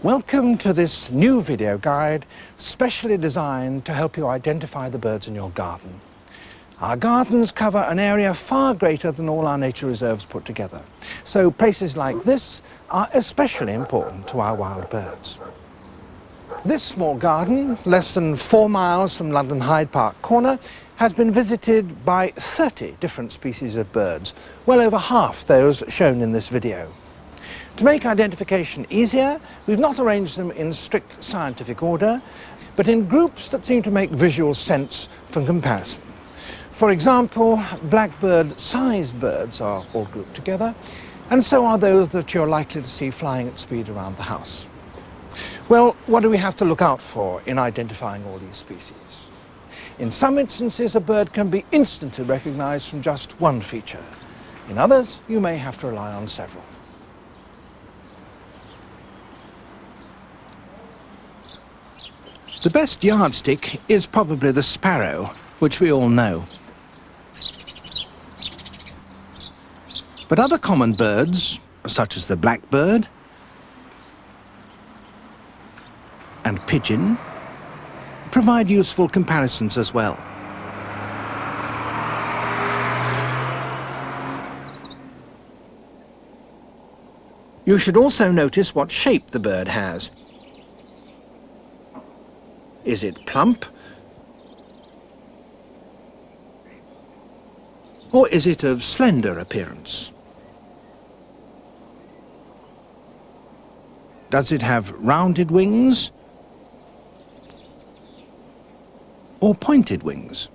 Welcome to this new video guide, specially designed to help you identify the birds in your garden. Our gardens cover an area far greater than all our nature reserves put together, so places like this are especially important to our wild birds. This small garden, less than 4 miles from London Hyde Park Corner, has been visited by 30 different species of birds, well over half those shown in this video. To make identification easier, we've not arranged them in strict scientific order, but in groups that seem to make visual sense from comparison. For example, blackbird-sized birds are all grouped together, and so are those that you're likely to see flying at speed around the house. Well, what do we have to look out for in identifying all these species? In some instances, a bird can be instantly recognized from just one feature. In others, you may have to rely on several. The best yardstick is probably the sparrow, which we all know. But other common birds, such as the blackbird and pigeon, provide useful comparisons as well. You should also notice what shape the bird has. Is it plump? Or is it of slender appearance? Does it have rounded wings or pointed wings?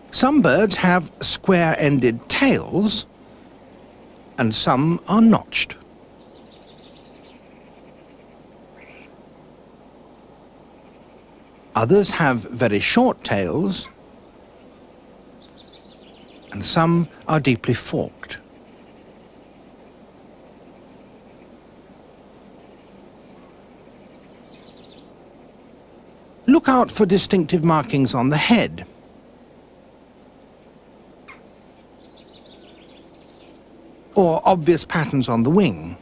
Some birds have square-ended tails and some are notched. Others have very short tails, and some are deeply forked. Look out for distinctive markings on the head. Or obvious patterns on the wing.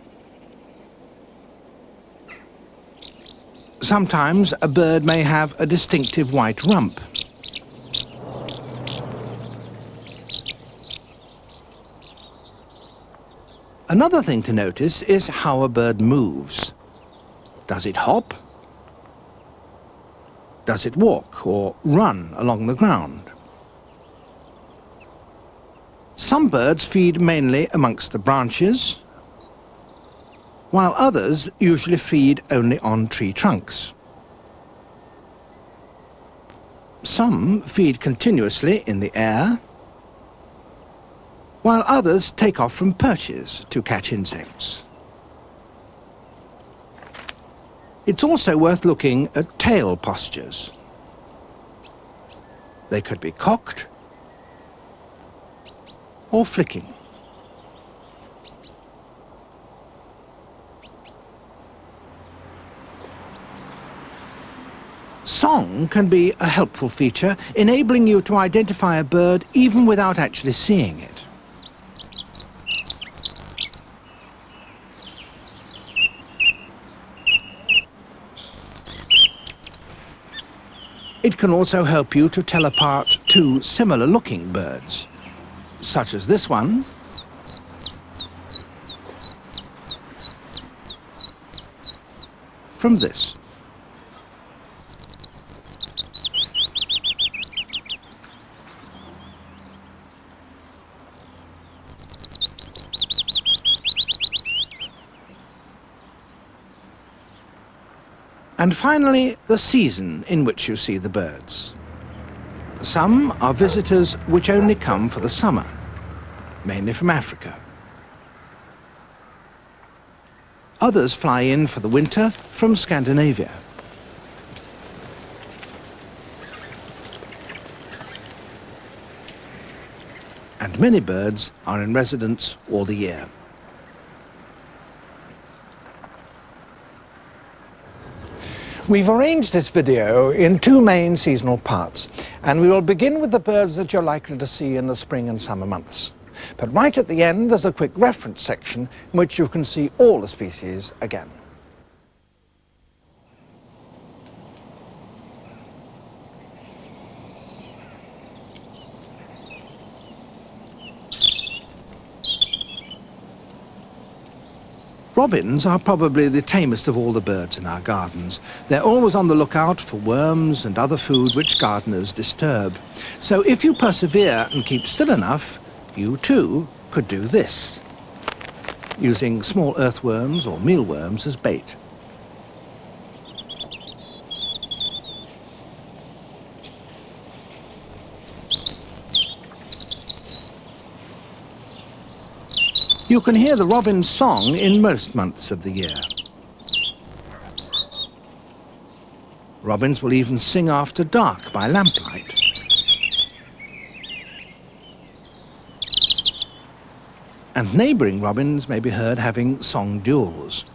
Sometimes a bird may have a distinctive white rump. Another thing to notice is how a bird moves. Does it hop? Does it walk or run along the ground? Some birds feed mainly amongst the branches, while others usually feed only on tree trunks. Some feed continuously in the air, while others take off from perches to catch insects. It's also worth looking at tail postures. They could be cocked or flicking. Song can be a helpful feature, enabling you to identify a bird even without actually seeing it. It can also help you to tell apart two similar-looking birds, such as this one from this. And finally, the season in which you see the birds. Some are visitors which only come for the summer, mainly from Africa. Others fly in for the winter from Scandinavia. And many birds are in residence all the year. We've arranged this video in two main seasonal parts, and we will begin with the birds that you're likely to see in the spring and summer months. But right at the end, there's a quick reference section in which you can see all the species again. Robins are probably the tamest of all the birds in our gardens. They're always on the lookout for worms and other food which gardeners disturb. So if you persevere and keep still enough, you too could do this, using small earthworms or mealworms as bait. You can hear the robin's song in most months of the year. Robins will even sing after dark by lamplight. And neighbouring robins may be heard having song duels.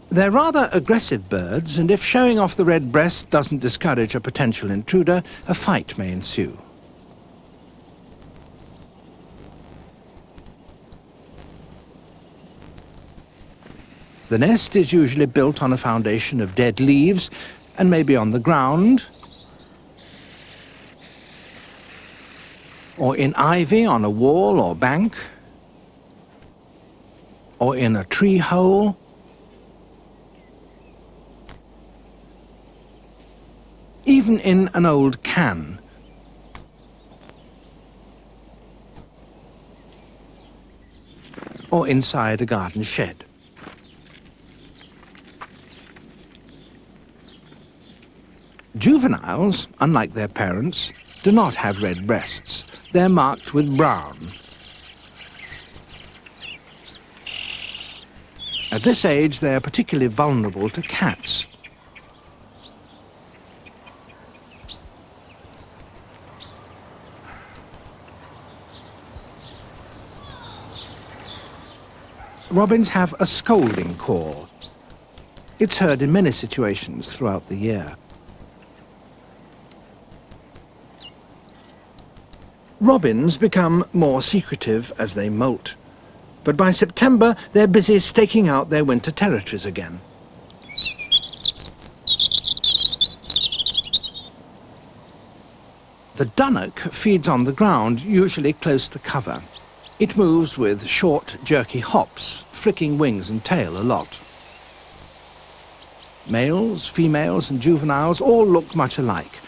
They're rather aggressive birds, and if showing off the red breast doesn't discourage a potential intruder, a fight may ensue. The nest is usually built on a foundation of dead leaves and maybe on the ground, or in ivy on a wall or bank, or in a tree hole, even in an old can. Or inside a garden shed. Juveniles, unlike their parents, do not have red breasts. They're marked with brown. At this age, they are particularly vulnerable to cats. Robins have a scolding call. It's heard in many situations throughout the year. Robins become more secretive as they molt, but by September they're busy staking out their winter territories again. The dunnock feeds on the ground, usually close to cover. It moves with short, jerky hops, flicking wings and tail a lot. Males, females and juveniles all look much alike.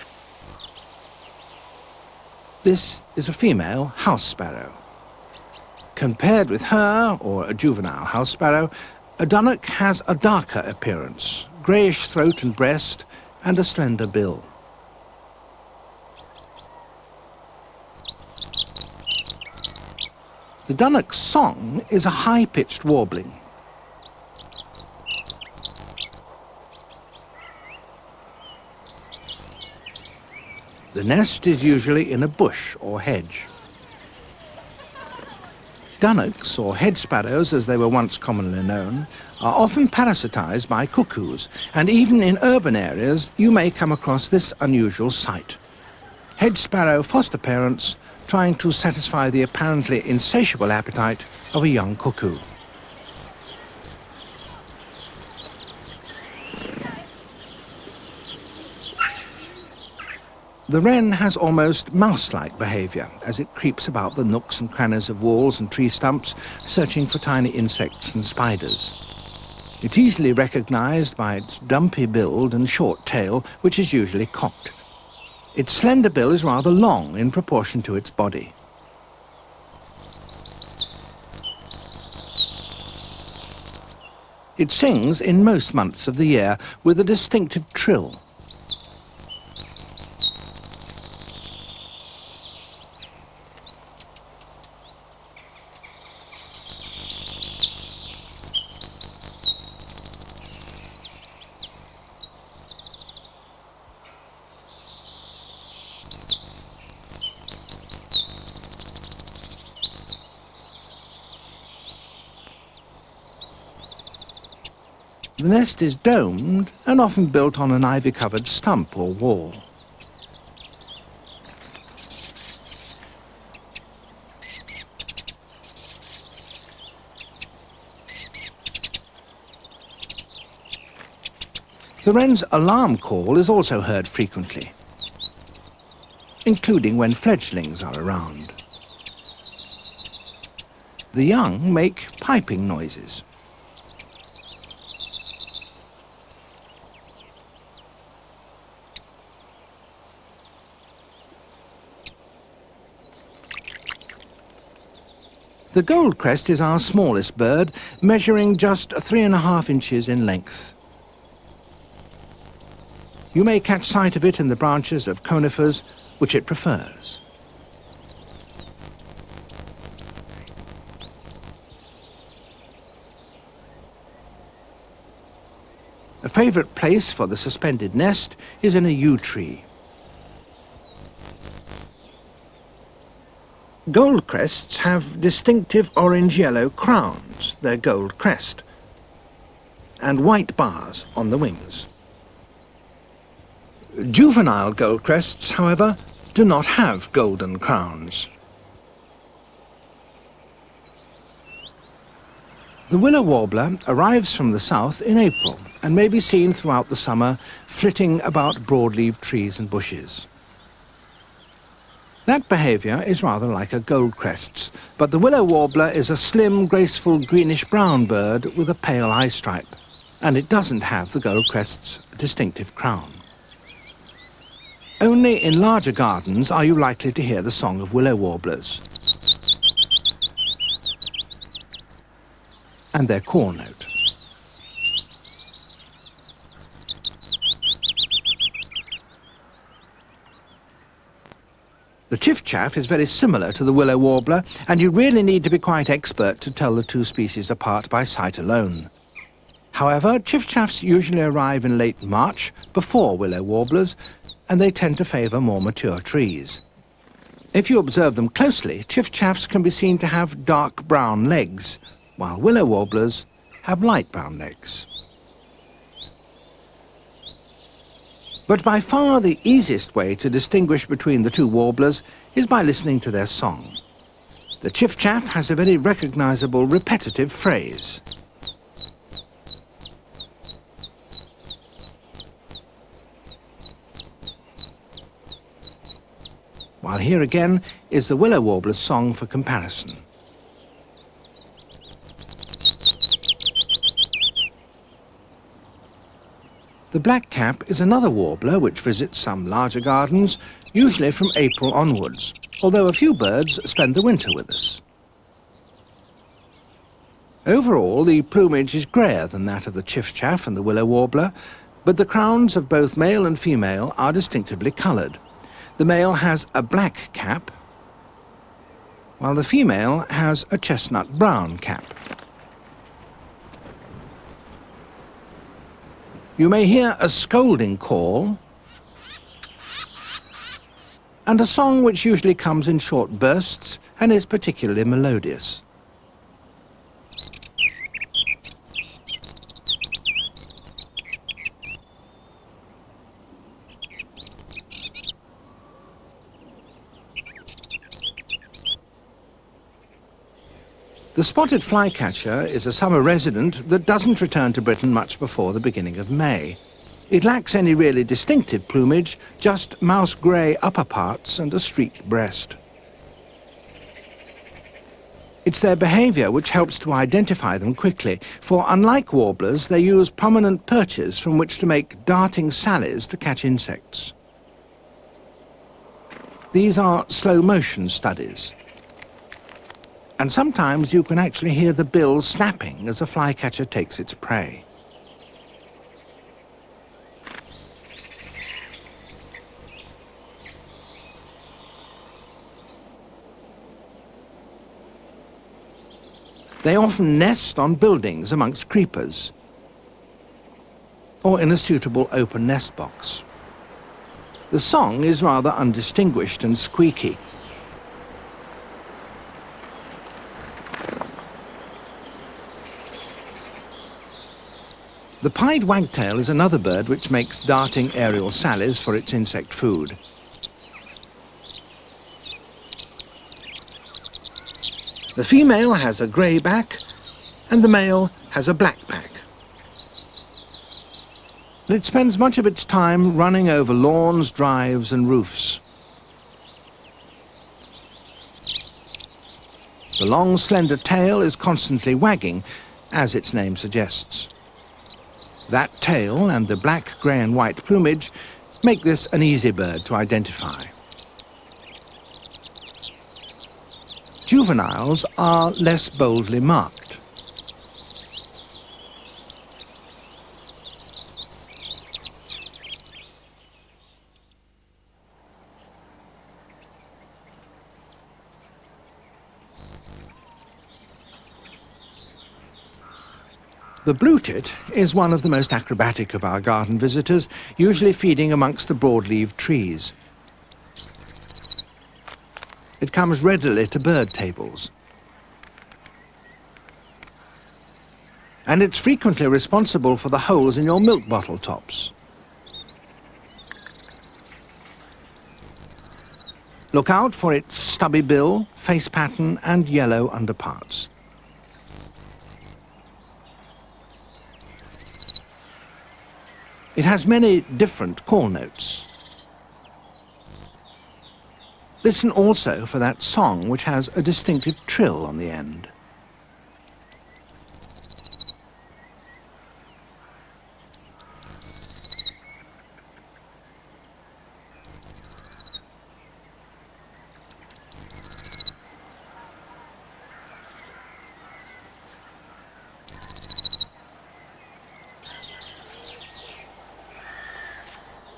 This is a female house sparrow. Compared with her, or a juvenile house sparrow, a dunnock has a darker appearance, greyish throat and breast, and a slender bill. The dunnock's song is a high-pitched warbling. The nest is usually in a bush or hedge. Dunnocks, or hedge sparrows as they were once commonly known, are often parasitized by cuckoos, and even in urban areas you may come across this unusual sight. Hedge sparrow foster parents trying to satisfy the apparently insatiable appetite of a young cuckoo. The wren has almost mouse-like behaviour as it creeps about the nooks and crannies of walls and tree stumps, searching for tiny insects and spiders. It's easily recognised by its dumpy build and short tail, which is usually cocked. Its slender bill is rather long in proportion to its body. It sings in most months of the year with a distinctive trill. The nest is domed and often built on an ivy-covered stump or wall. The wren's alarm call is also heard frequently, including when fledglings are around. The young make piping noises. The goldcrest is our smallest bird, measuring just 3.5 inches in length. You may catch sight of it in the branches of conifers, which it prefers. A favourite place for the suspended nest is in a yew tree. Goldcrests have distinctive orange-yellow crowns, their gold crest, and white bars on the wings. Juvenile goldcrests, however, do not have golden crowns. The willow warbler arrives from the south in April and may be seen throughout the summer flitting about broadleaf trees and bushes. That behaviour is rather like a goldcrest's, but the willow warbler is a slim, graceful greenish-brown bird with a pale eye stripe, and it doesn't have the goldcrest's distinctive crown. Only in larger gardens are you likely to hear the song of willow warblers and their call note. The chiffchaff is very similar to the willow warbler, and you really need to be quite expert to tell the two species apart by sight alone. However, chiffchaffs usually arrive in late March, before willow warblers, and they tend to favour more mature trees. If you observe them closely, chiffchaffs can be seen to have dark brown legs, while willow warblers have light brown legs. But by far the easiest way to distinguish between the two warblers is by listening to their song. The chiffchaff has a very recognisable repetitive phrase. While here again is the willow warbler's song for comparison. The blackcap is another warbler which visits some larger gardens, usually from April onwards, although a few birds spend the winter with us. Overall, the plumage is greyer than that of the chiffchaff and the willow warbler, but the crowns of both male and female are distinctively coloured. The male has a black cap, while the female has a chestnut-brown cap. You may hear a scolding call and a song which usually comes in short bursts and is particularly melodious. The spotted flycatcher is a summer resident that doesn't return to Britain much before the beginning of May. It lacks any really distinctive plumage, just mouse-grey upper parts and a streaked breast. It's their behaviour which helps to identify them quickly, for unlike warblers, they use prominent perches from which to make darting sallies to catch insects. These are slow-motion studies, and sometimes you can actually hear the bill snapping as a flycatcher takes its prey. They often nest on buildings amongst creepers or in a suitable open nest box. The song is rather undistinguished and squeaky. The The pied wagtail is another bird which makes darting aerial sallies for its insect food. The female has a grey back and the male has a black back. It spends much of its time running over lawns, drives and roofs. The long, slender tail is constantly wagging, as its name suggests. That tail and the black, grey and white plumage make this an easy bird to identify. Juveniles are less boldly marked. The blue-tit is one of the most acrobatic of our garden visitors, usually feeding amongst the broad-leaved trees. It comes readily to bird tables. And it's frequently responsible for the holes in your milk bottle tops. Look out for its stubby bill, face pattern and yellow underparts. It has many different call notes. Listen also for that song which has a distinctive trill on the end.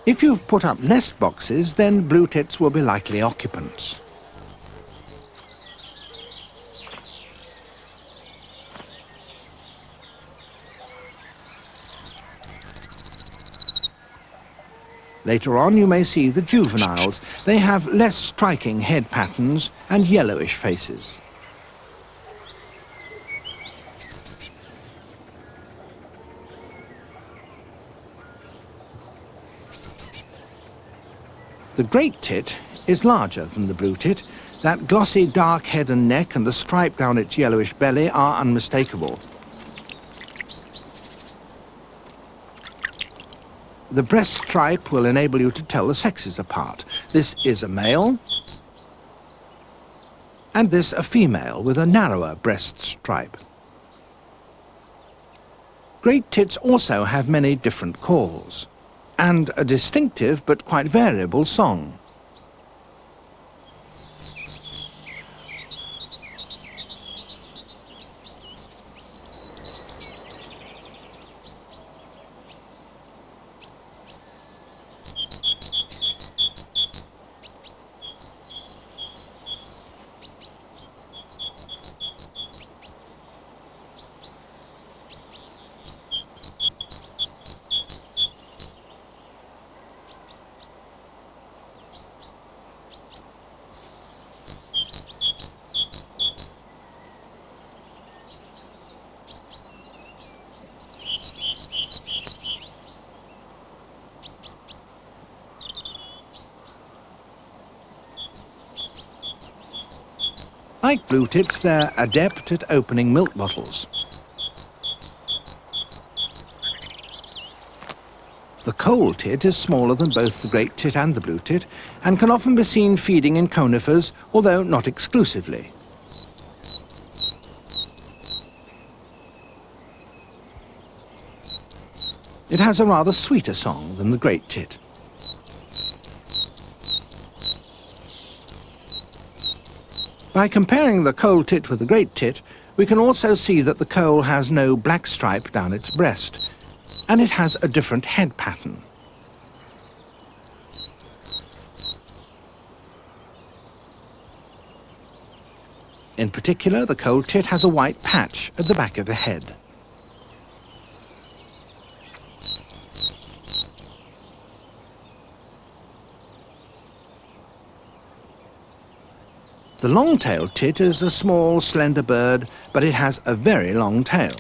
If you've put up nest boxes, then blue-tits will be likely occupants. Later on you may see the juveniles. They have less striking head patterns and yellowish faces. The great tit is larger than the blue tit. That glossy dark head and neck and the stripe down its yellowish belly are unmistakable. The breast stripe will enable you to tell the sexes apart. This is a male, and this a female with a narrower breast stripe. Great tits also have many different calls, and a distinctive but quite variable song. Like blue tits, they're adept at opening milk bottles. The coal tit is smaller than both the great tit and the blue tit, and can often be seen feeding in conifers, although not exclusively. It has a rather sweeter song than the great tit. By comparing the coal tit with the great tit, we can also see that the coal has no black stripe down its breast, and it has a different head pattern. In particular, the coal tit has a white patch at the back of the head. The long-tailed tit is a small, slender bird, but it has a very long tail.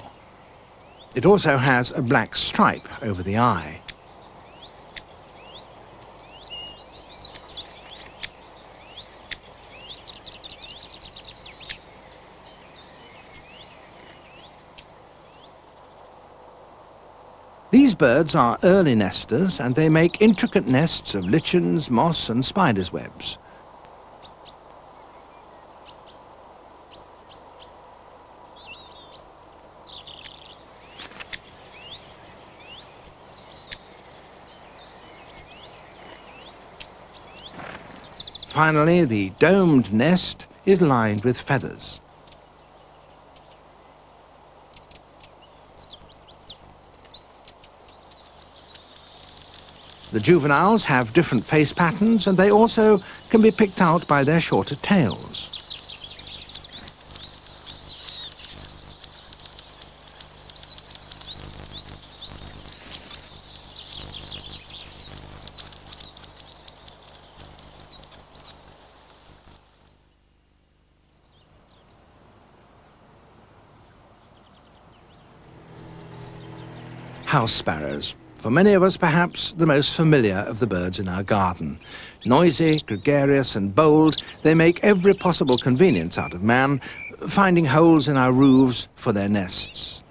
It also has a black stripe over the eye. These birds are early nesters, and they make intricate nests of lichens, moss and spiders' webs. Finally, the domed nest is lined with feathers. The juveniles have different face patterns, and they also can be picked out by their shorter tails. House sparrows. For many of us, perhaps the most familiar of the birds in our garden. Noisy, gregarious and bold, they make every possible convenience out of man, finding holes in our roofs for their nests.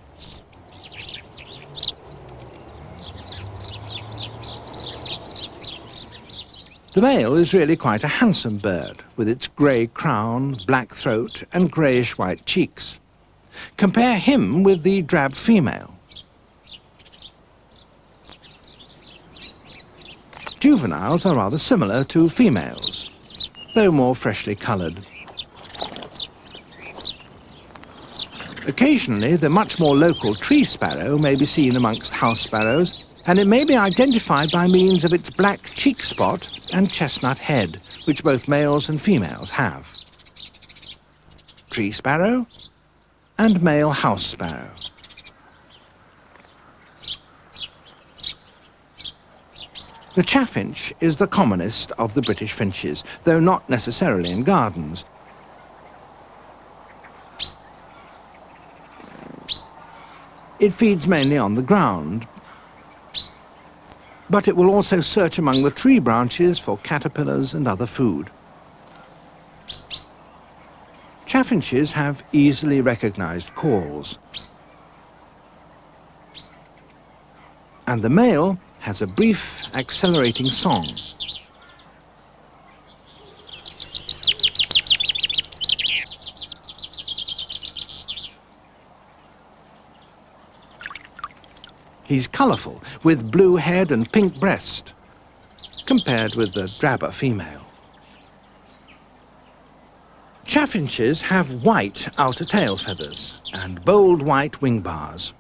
The male is really quite a handsome bird, with its grey crown, black throat and greyish-white cheeks. Compare him with the drab female. Juveniles are rather similar to females, though more freshly coloured. Occasionally, the much more local tree sparrow may be seen amongst house sparrows, and it may be identified by means of its black cheek spot and chestnut head, which both males and females have. Tree sparrow and male house sparrow. The chaffinch is the commonest of the British finches, though not necessarily in gardens. It feeds mainly on the ground, but it will also search among the tree branches for caterpillars and other food. Chaffinches have easily recognized calls, and the male has a brief, accelerating song. He's colourful, with blue head and pink breast, compared with the drabber female. Chaffinches have white outer tail feathers and bold white wing bars.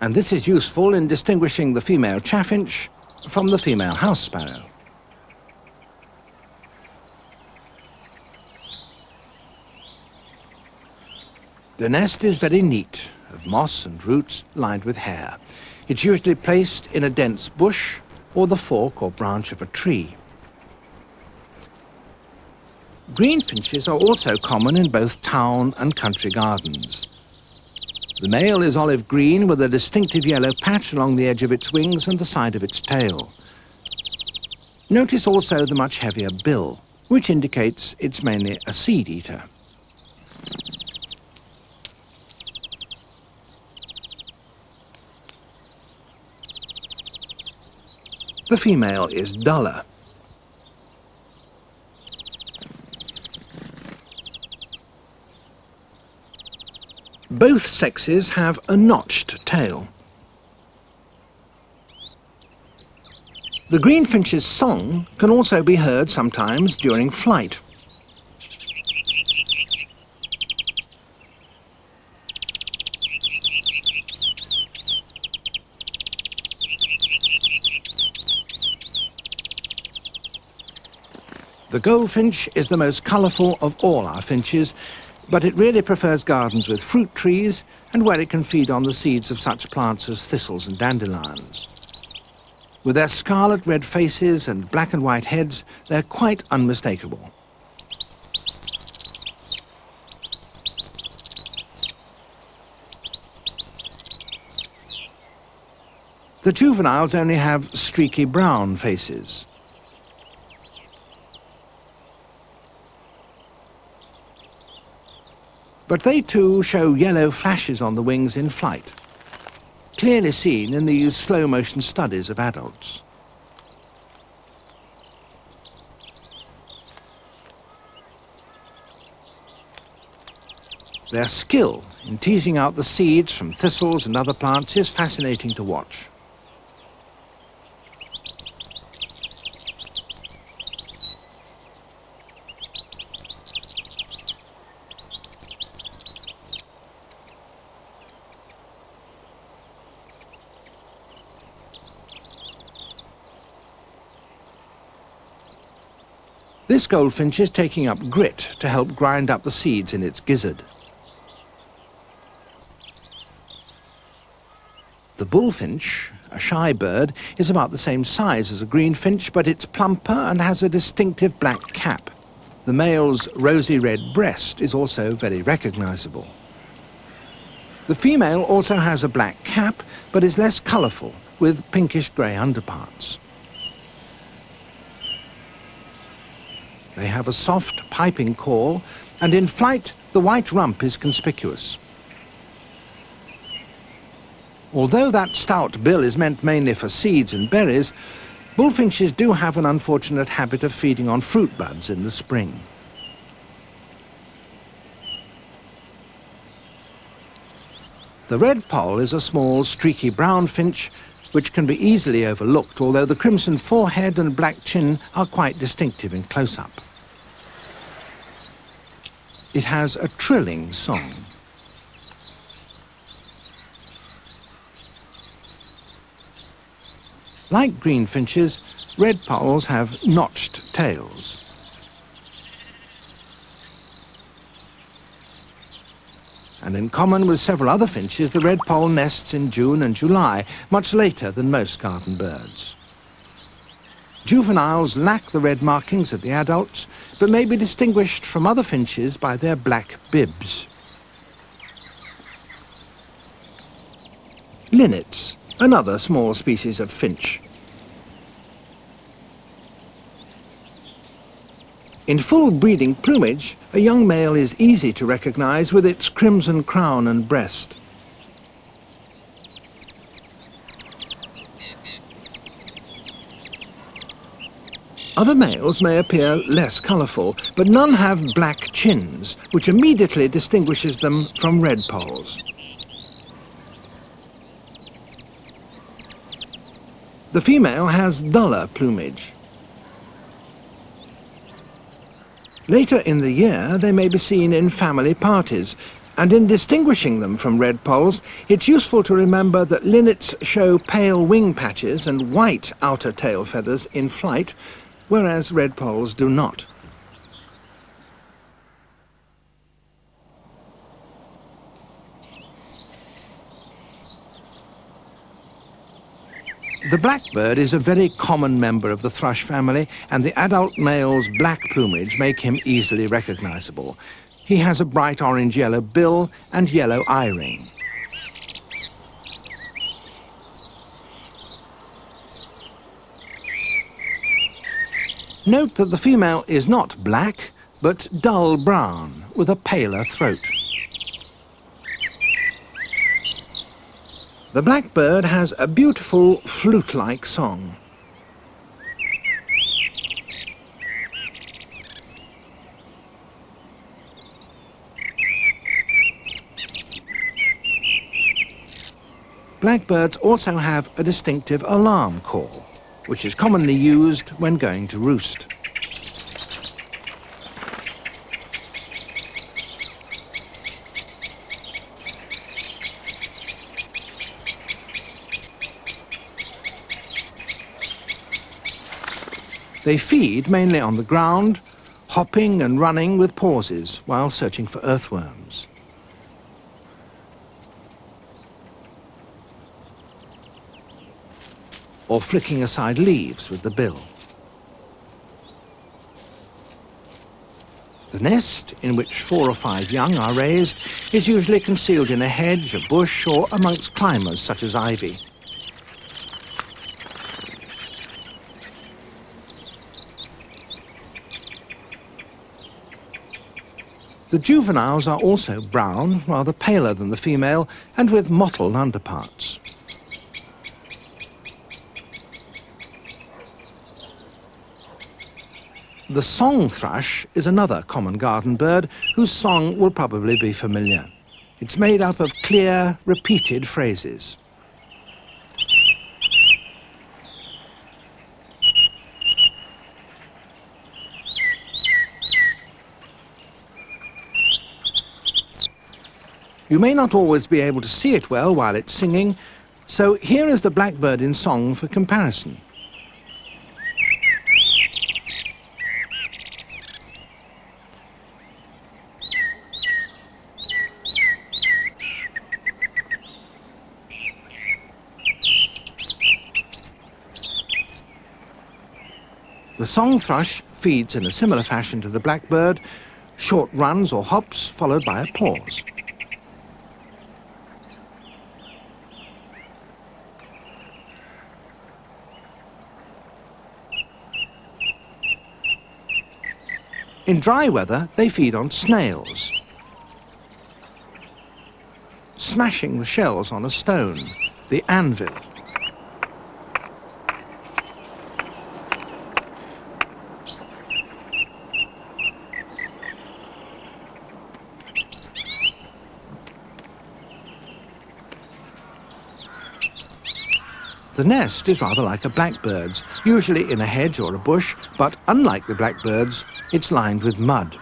And this is useful in distinguishing the female chaffinch from the female house sparrow. The nest is very neat, of moss and roots lined with hair. It's usually placed in a dense bush or the fork or branch of a tree. Greenfinches are also common in both town and country gardens. The male is olive green with a distinctive yellow patch along the edge of its wings and the side of its tail. Notice also the much heavier bill, which indicates it's mainly a seed eater. The female is duller. Both sexes have a notched tail. The greenfinch's song can also be heard sometimes during flight. The goldfinch is the most colourful of all our finches, but it really prefers gardens with fruit trees and where it can feed on the seeds of such plants as thistles and dandelions. With their scarlet red faces and black and white heads, they're quite unmistakable. The juveniles only have streaky brown faces. But they too show yellow flashes on the wings in flight, clearly seen in these slow-motion studies of adults. Their skill in teasing out the seeds from thistles and other plants is fascinating to watch. This goldfinch is taking up grit to help grind up the seeds in its gizzard. The bullfinch, a shy bird, is about the same size as a greenfinch, but it's plumper and has a distinctive black cap. The male's rosy red breast is also very recognizable. The female also has a black cap, but is less colorful, with pinkish-grey underparts. They have a soft, piping call, and in flight, the white rump is conspicuous. Although that stout bill is meant mainly for seeds and berries, bullfinches do have an unfortunate habit of feeding on fruit buds in the spring. The red poll is a small, streaky brown finch, which can be easily overlooked, although the crimson forehead and black chin are quite distinctive in close-up. It has a trilling song. Like greenfinches, red polls have notched tails. And in common with several other finches, the red poll nests in June and July, much later than most garden birds. Juveniles lack the red markings of the adults, but may be distinguished from other finches by their black bibs. Linnets, another small species of finch. In full breeding plumage, a young male is easy to recognize with its crimson crown and breast. Other males may appear less colorful, but none have black chins, which immediately distinguishes them from red polls. The female has duller plumage. Later in the year, they may be seen in family parties, and in distinguishing them from red polls, it's useful to remember that linnets show pale wing patches and white outer tail feathers in flight, whereas red polls do not. The blackbird is a very common member of the thrush family, and the adult male's black plumage make him easily recognizable. He has a bright orange-yellow bill and yellow eye-ring. Note that the female is not black, but dull brown, with a paler throat. The blackbird has a beautiful flute-like song. Blackbirds also have a distinctive alarm call, which is commonly used when going to roost. They feed mainly on the ground, hopping and running with pauses while searching for earthworms. Or flicking aside leaves with the bill. The nest, in which 4 or 5 young are raised, is usually concealed in a hedge, a bush, or amongst climbers such as ivy. The juveniles are also brown, rather paler than the female, and with mottled underparts. The song thrush is another common garden bird whose song will probably be familiar. It's made up of clear, repeated phrases. You may not always be able to see it well while it's singing, so here is the blackbird in song for comparison. The song thrush feeds in a similar fashion to the blackbird, short runs or hops followed by a pause. In dry weather, they feed on snails, smashing the shells on a stone, the anvil. The nest is rather like a blackbird's, usually in a hedge or a bush, but unlike the blackbird's, it's lined with mud.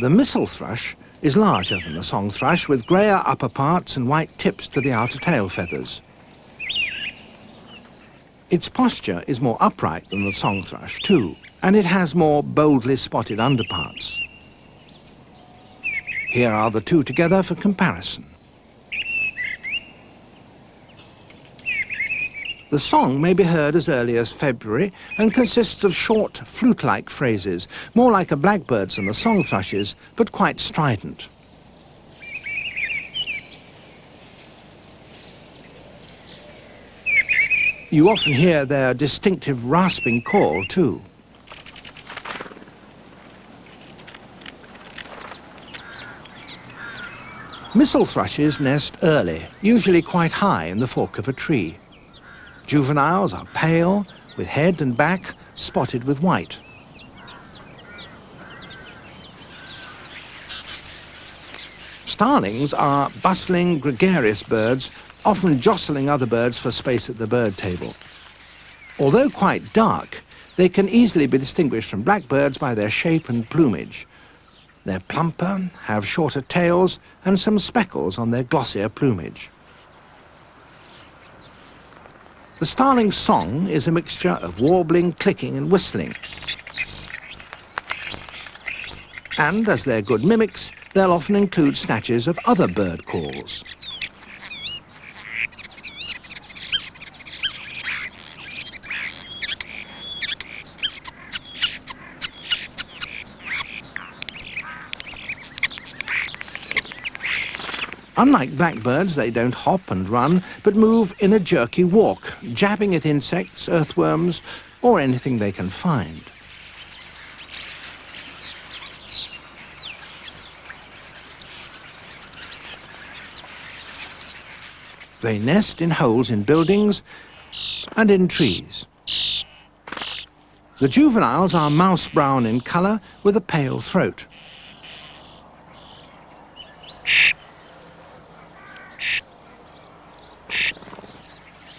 The missel thrush is larger than the song thrush, with greyer upper parts and white tips to the outer tail feathers. Its posture is more upright than the song thrush too, and it has more boldly spotted underparts. Here are the two together for comparison. The song may be heard as early as February and consists of short, flute-like phrases, more like a blackbird's than the song thrush's, but quite strident. You often hear their distinctive rasping call too. Missel thrushes nest early, usually quite high in the fork of a tree. Juveniles are pale, with head and back spotted with white. Starlings are bustling, gregarious birds, often jostling other birds for space at the bird table. Although quite dark, they can easily be distinguished from blackbirds by their shape and plumage. They're plumper, have shorter tails, and some speckles on their glossier plumage. The starling's song is a mixture of warbling, clicking, and whistling. And, as they're good mimics, they'll often include snatches of other bird calls. Unlike blackbirds, they don't hop and run, but move in a jerky walk, jabbing at insects, earthworms, or anything they can find. They nest in holes in buildings and in trees. The juveniles are mouse brown in colour with a pale throat.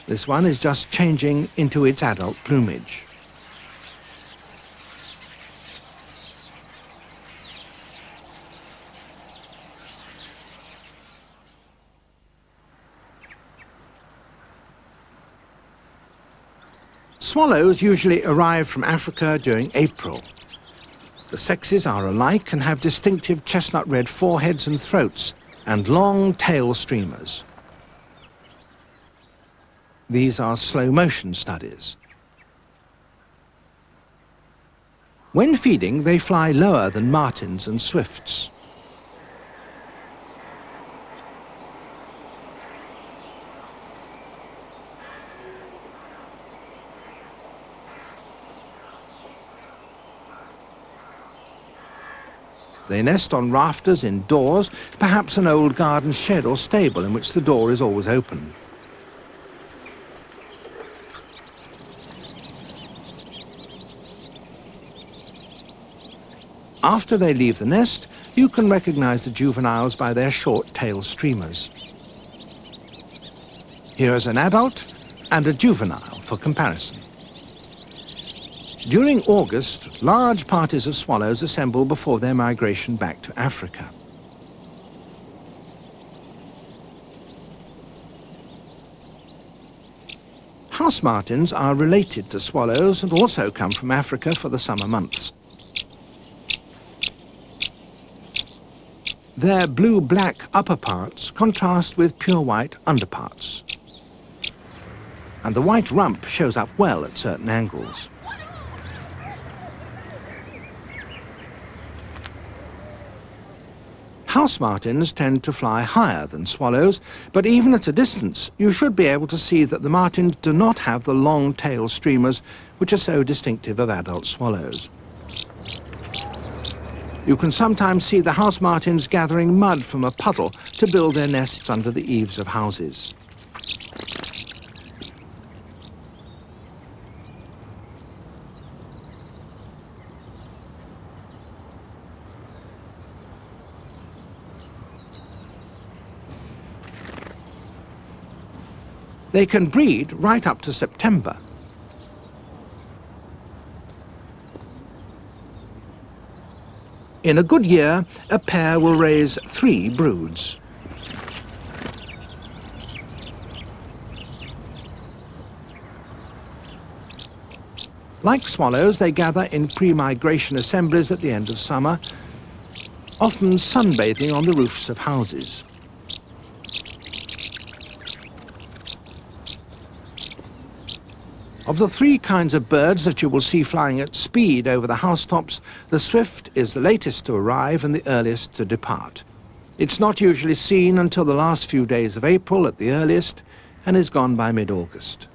This one is just changing into its adult plumage. Swallows usually arrive from Africa during April. The sexes are alike and have distinctive chestnut-red foreheads and throats, and long tail streamers. These are slow-motion studies. When feeding, they fly lower than martins and swifts. They nest on rafters indoors, perhaps an old garden shed or stable in which the door is always open. After they leave the nest, you can recognize the juveniles by their short tail streamers. Here is an adult and a juvenile for comparison. During August, large parties of swallows assemble before their migration back to Africa. House martins are related to swallows and also come from Africa for the summer months. Their blue-black upper parts contrast with pure white underparts. And the white rump shows up well at certain angles. House martins tend to fly higher than swallows, but even at a distance, you should be able to see that the martins do not have the long tail streamers which are so distinctive of adult swallows. You can sometimes see the house martins gathering mud from a puddle to build their nests under the eaves of houses. They can breed right up to September. In a good year, a pair will raise 3 broods. Like swallows, they gather in pre-migration assemblies at the end of summer, often sunbathing on the roofs of houses. Of the 3 kinds of birds that you will see flying at speed over the housetops, the swift is the latest to arrive and the earliest to depart. It's not usually seen until the last few days of April at the earliest, and is gone by mid-August.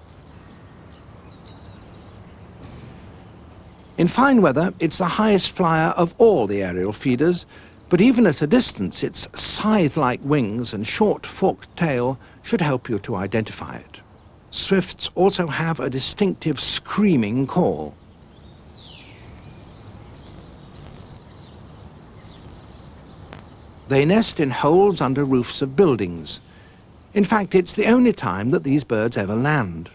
In fine weather, it's the highest flyer of all the aerial feeders, but even at a distance, its scythe-like wings and short forked tail should help you to identify it. Swifts also have a distinctive screaming call. They nest in holes under roofs of buildings. In fact, it's the only time that these birds ever land.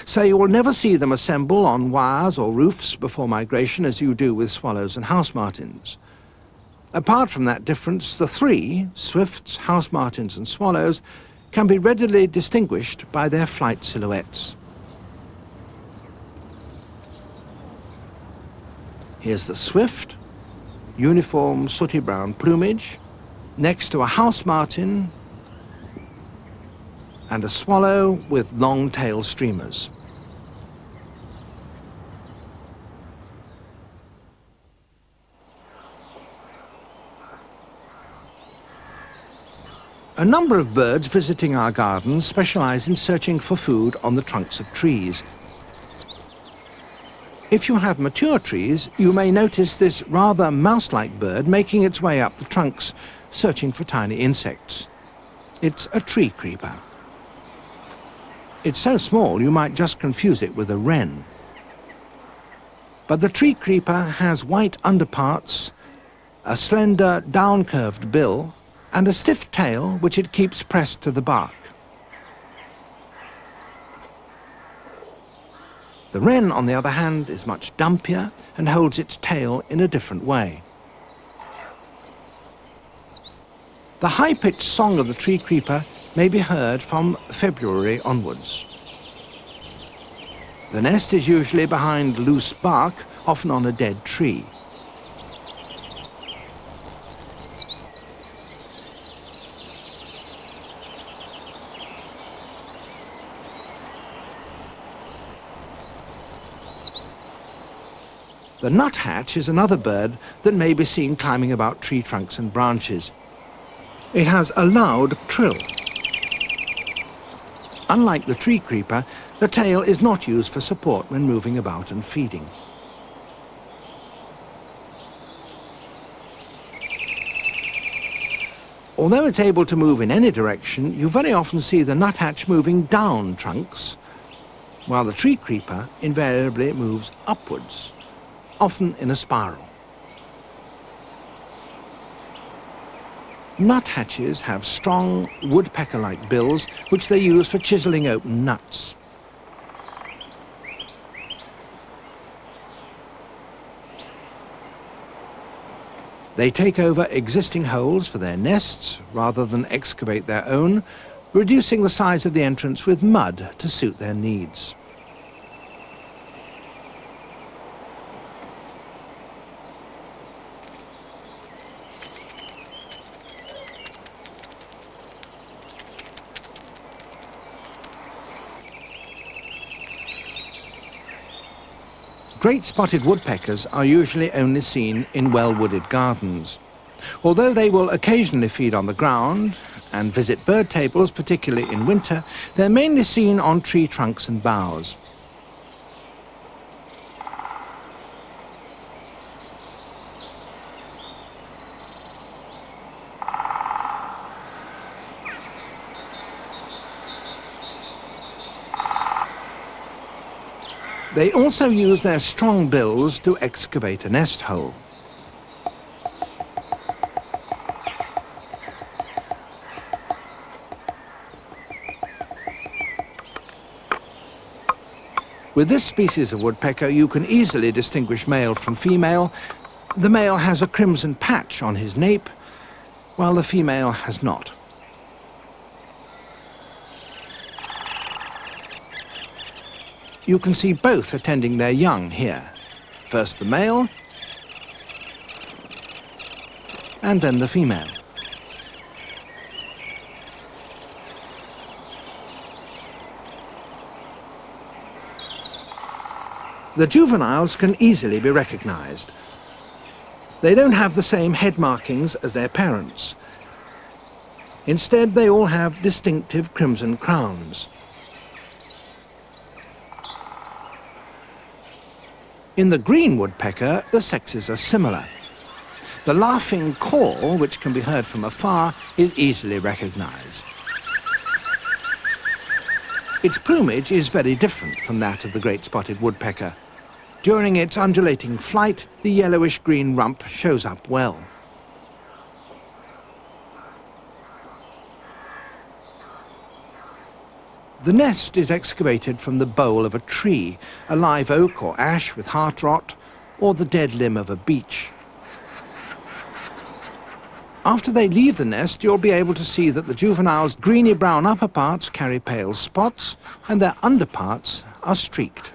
So you will never see them assemble on wires or roofs before migration as you do with swallows and house martins. Apart from that difference, the 3, swifts, house martins and swallows, can be readily distinguished by their flight silhouettes. Here's the swift, uniform sooty brown plumage, next to a house martin and a swallow with long tail streamers. A number of birds visiting our gardens specialize in searching for food on the trunks of trees. If you have mature trees, you may notice this rather mouse-like bird making its way up the trunks, searching for tiny insects. It's a tree creeper. It's so small you might just confuse it with a wren. But the tree creeper has white underparts, a slender, down-curved bill, and a stiff tail which it keeps pressed to the bark. The wren, on the other hand, is much dumpier and holds its tail in a different way. The high-pitched song of the tree creeper may be heard from February onwards. The nest is usually behind loose bark, often on a dead tree. The nuthatch is another bird that may be seen climbing about tree trunks and branches. It has a loud trill. Unlike the tree creeper, the tail is not used for support when moving about and feeding. Although it's able to move in any direction, you very often see the nuthatch moving down trunks, while the tree creeper invariably moves upwards, often in a spiral. Nuthatches have strong, woodpecker-like bills, which they use for chiseling open nuts. They take over existing holes for their nests rather than excavate their own, reducing the size of the entrance with mud to suit their needs. Great spotted woodpeckers are usually only seen in well-wooded gardens. Although they will occasionally feed on the ground and visit bird tables, particularly in winter, they're mainly seen on tree trunks and boughs. They also use their strong bills to excavate a nest hole. With this species of woodpecker, you can easily distinguish male from female. The male has a crimson patch on his nape, while the female has not. You can see both attending their young here. First the male, and then the female. The juveniles can easily be recognized. They don't have the same head markings as their parents. Instead, they all have distinctive crimson crowns. In the green woodpecker, the sexes are similar. The laughing call, which can be heard from afar, is easily recognized. Its plumage is very different from that of the great spotted woodpecker. During its undulating flight, the yellowish-green rump shows up well. The nest is excavated from the bole of a tree, a live oak or ash with heart rot, or the dead limb of a beech. After they leave the nest, you'll be able to see that the juveniles' greeny-brown upperparts carry pale spots, and their underparts are streaked.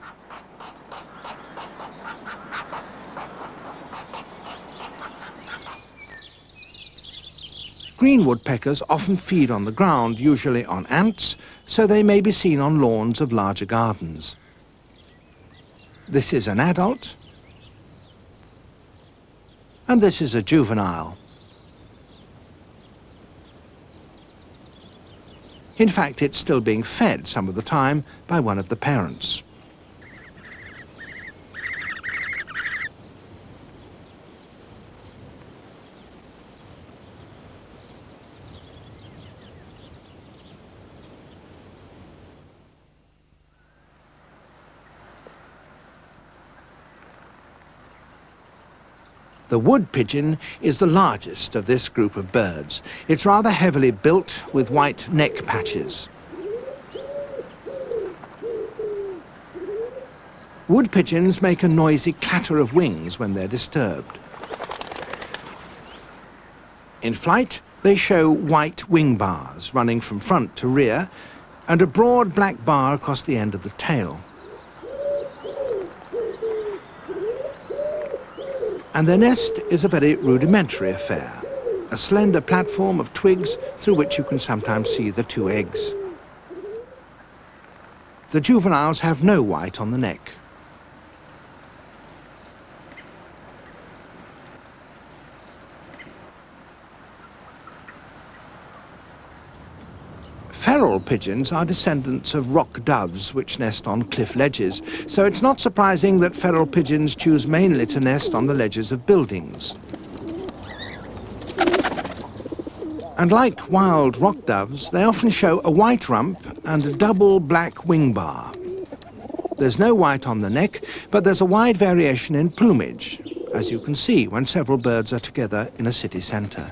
Green woodpeckers often feed on the ground, usually on ants, so they may be seen on lawns of larger gardens. This is an adult, and this is a juvenile. In fact, it's still being fed some of the time by one of the parents. The wood pigeon is the largest of this group of birds. It's rather heavily built with white neck patches. Wood pigeons make a noisy clatter of wings when they're disturbed. In flight, they show white wing bars running from front to rear and a broad black bar across the end of the tail. And their nest is a very rudimentary affair, a slender platform of twigs through which you can sometimes see the two eggs. The juveniles have no white on the neck. Feral pigeons are descendants of rock doves which nest on cliff ledges, so it's not surprising that feral pigeons choose mainly to nest on the ledges of buildings. And like wild rock doves, they often show a white rump and a double black wing bar. There's no white on the neck, but there's a wide variation in plumage, as you can see when several birds are together in a city centre.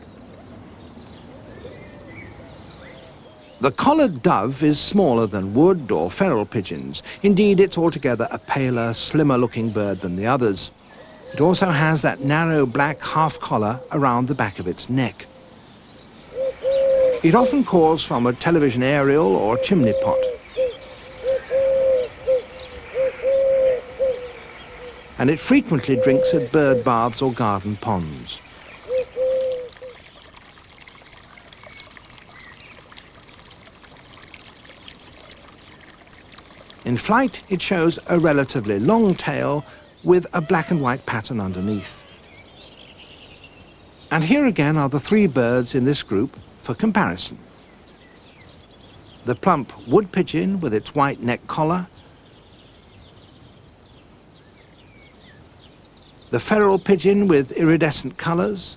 The collared dove is smaller than wood or feral pigeons. Indeed, it's altogether a paler, slimmer-looking bird than the others. It also has that narrow black half collar around the back of its neck. It often calls from a television aerial or chimney pot. And it frequently drinks at bird baths or garden ponds. In flight, it shows a relatively long tail with a black and white pattern underneath. And here again are the three birds in this group for comparison. The plump wood pigeon with its white neck collar, the feral pigeon with iridescent colours,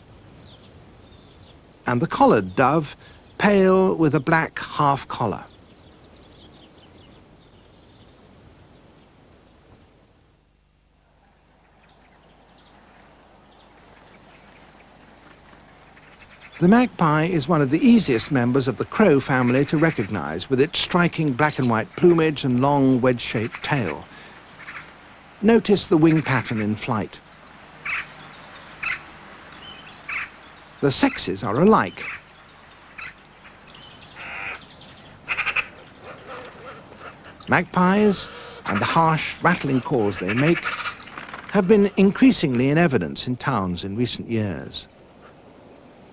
and the collared dove, pale with a black half collar. The magpie is one of the easiest members of the crow family to recognise, with its striking black and white plumage and long wedge-shaped tail. Notice the wing pattern in flight. The sexes are alike. Magpies, and the harsh, rattling calls they make, have been increasingly in evidence in towns in recent years.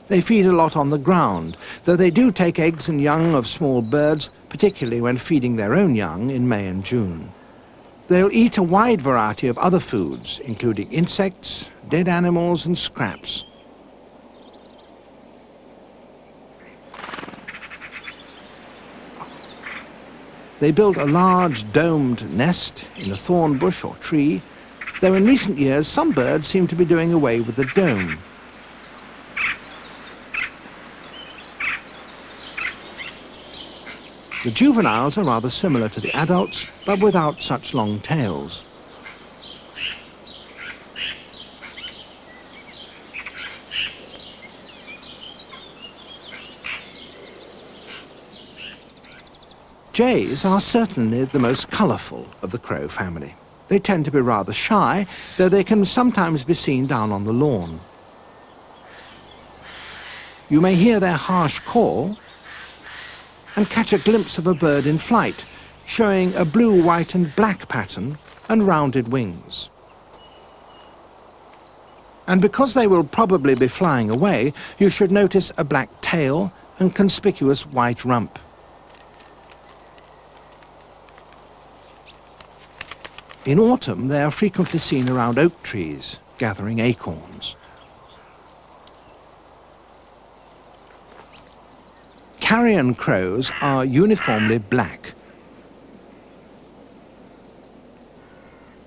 They feed a lot on the ground, though they do take eggs and young of small birds, particularly when feeding their own young in May and June. They'll eat a wide variety of other foods, including insects, dead animals and scraps. They build a large domed nest in a thorn bush or tree, though in recent years some birds seem to be doing away with the dome. The juveniles are rather similar to the adults, but without such long tails. Jays are certainly the most colourful of the crow family. They tend to be rather shy, though they can sometimes be seen down on the lawn. You may hear their harsh call and catch a glimpse of a bird in flight, showing a blue, white and black pattern and rounded wings. And because they will probably be flying away, you should notice a black tail and conspicuous white rump. In autumn, they are frequently seen around oak trees, gathering acorns. Carrion crows are uniformly black.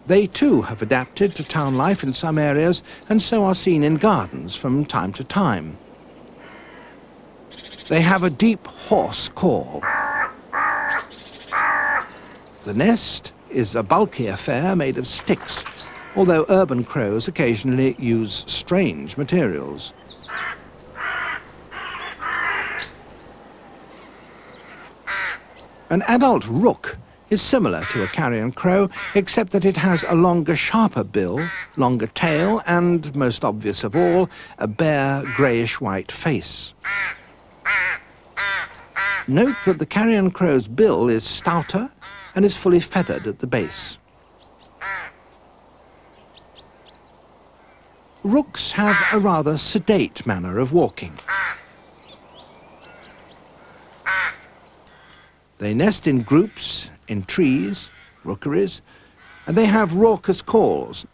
They too have adapted to town life in some areas and so are seen in gardens from time to time. They have a deep hoarse call. The nest is a bulky affair made of sticks, although urban crows occasionally use strange materials. An adult rook is similar to a carrion crow, except that it has a longer, sharper bill, longer tail, and, most obvious of all, a bare, greyish-white face. Note that the carrion crow's bill is stouter and is fully feathered at the base. Rooks have a rather sedate manner of walking. They nest in groups, in trees, rookeries, and they have raucous calls.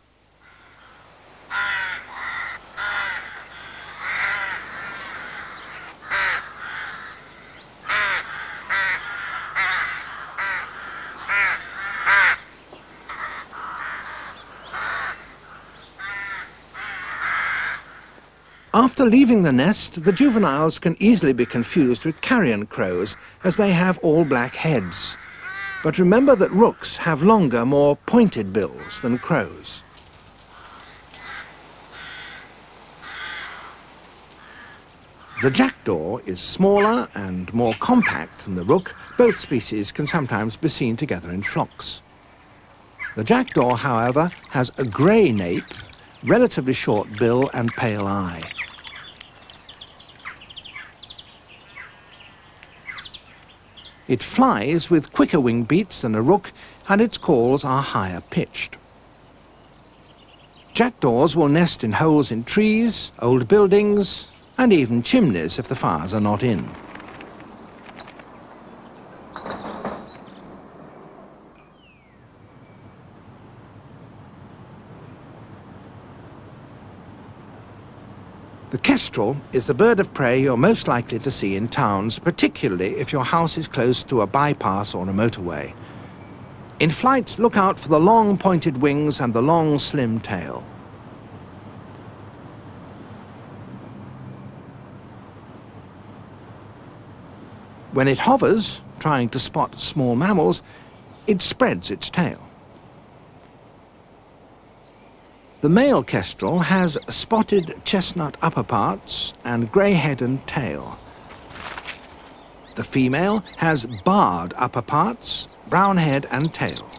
After leaving the nest, the juveniles can easily be confused with carrion crows, as they have all black heads. But remember that rooks have longer, more pointed bills than crows. The jackdaw is smaller and more compact than the rook. Both species can sometimes be seen together in flocks. The jackdaw, however, has a grey nape, relatively short bill and pale eye. It flies with quicker wing beats than a rook, and its calls are higher pitched. Jackdaws will nest in holes in trees, old buildings, and even chimneys if the fires are not in. The kestrel is the bird of prey you're most likely to see in towns, particularly if your house is close to a bypass or a motorway. In flight, look out for the long pointed wings and the long slim tail. When it hovers, trying to spot small mammals, it spreads its tail. The male kestrel has spotted chestnut upperparts and grey head and tail. The female has barred upperparts, brown head and tail.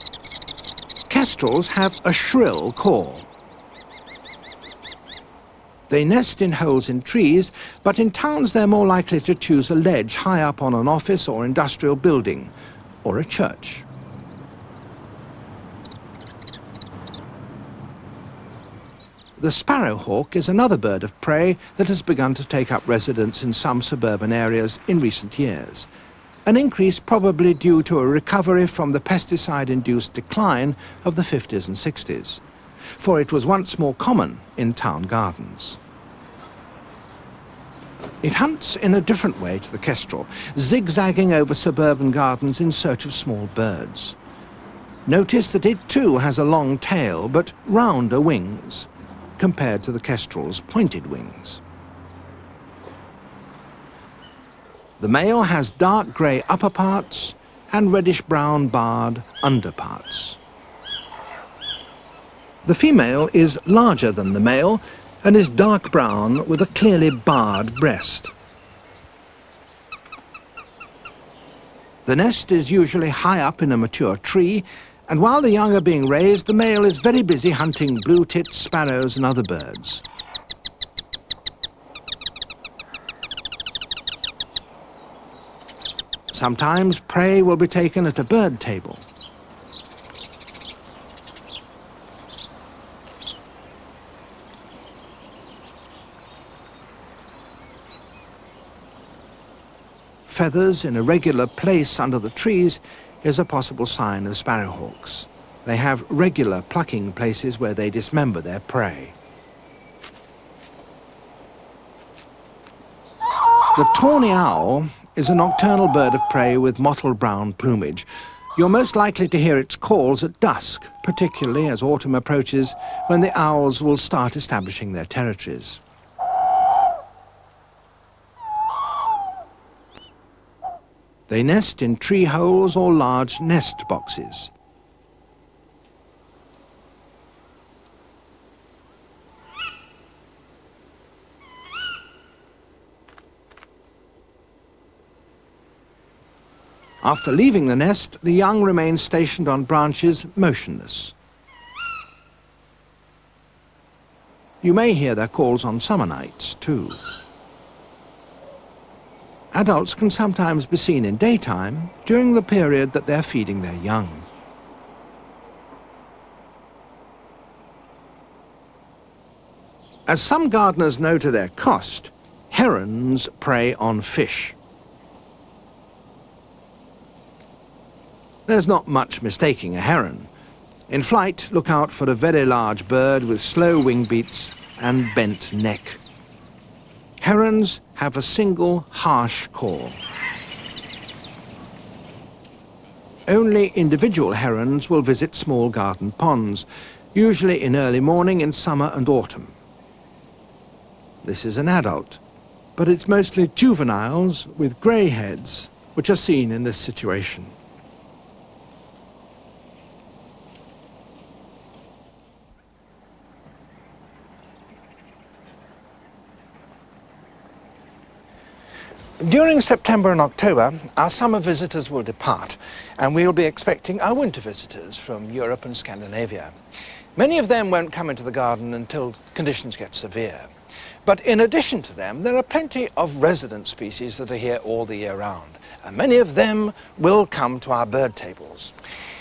Kestrels have a shrill call. They nest in holes in trees, but in towns they're more likely to choose a ledge high up on an office or industrial building, or a church. The sparrowhawk is another bird of prey that has begun to take up residence in some suburban areas in recent years. An increase probably due to a recovery from the pesticide-induced decline of the 50s and 60s, for it was once more common in town gardens. It hunts in a different way to the kestrel, zigzagging over suburban gardens in search of small birds. Notice that it too has a long tail, but rounder wings, compared to the kestrel's pointed wings. The male has dark grey upperparts and reddish-brown barred underparts. The female is larger than the male and is dark brown with a clearly barred breast. The nest is usually high up in a mature tree, and while the young are being raised, the male is very busy hunting blue tits, sparrows and other birds. Sometimes prey will be taken at a bird table. Feathers in a regular place under the trees is a possible sign of sparrowhawks. They have regular plucking places where they dismember their prey. The tawny owl is a nocturnal bird of prey with mottled brown plumage. You're most likely to hear its calls at dusk, particularly as autumn approaches, when the owls will start establishing their territories. They nest in tree holes or large nest boxes. After leaving the nest, the young remain stationed on branches, motionless. You may hear their calls on summer nights, too. Adults can sometimes be seen in daytime during the period that they're feeding their young. As some gardeners know to their cost, herons prey on fish. There's not much mistaking a heron. In flight, look out for a very large bird with slow wing beats and bent neck. Herons have a single, harsh call. Only individual herons will visit small garden ponds, usually in early morning in summer and autumn. This is an adult, but it's mostly juveniles with grey heads which are seen in this situation. During September and October, our summer visitors will depart, and we'll be expecting our winter visitors from Europe and Scandinavia. Many of them won't come into the garden until conditions get severe. But in addition to them, there are plenty of resident species that are here all the year round, and many of them will come to our bird tables.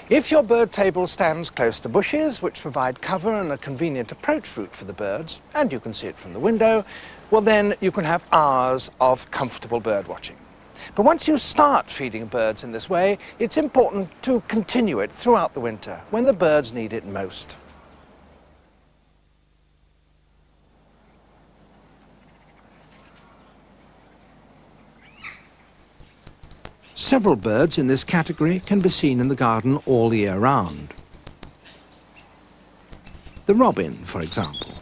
If your bird table stands close to bushes, which provide cover and a convenient approach route for the birds, and you can see it from the window, well then you can have hours of comfortable bird watching. But once you start feeding birds in this way, it's important to continue it throughout the winter, when the birds need it most. Several birds in this category can be seen in the garden all year round. The robin, for example.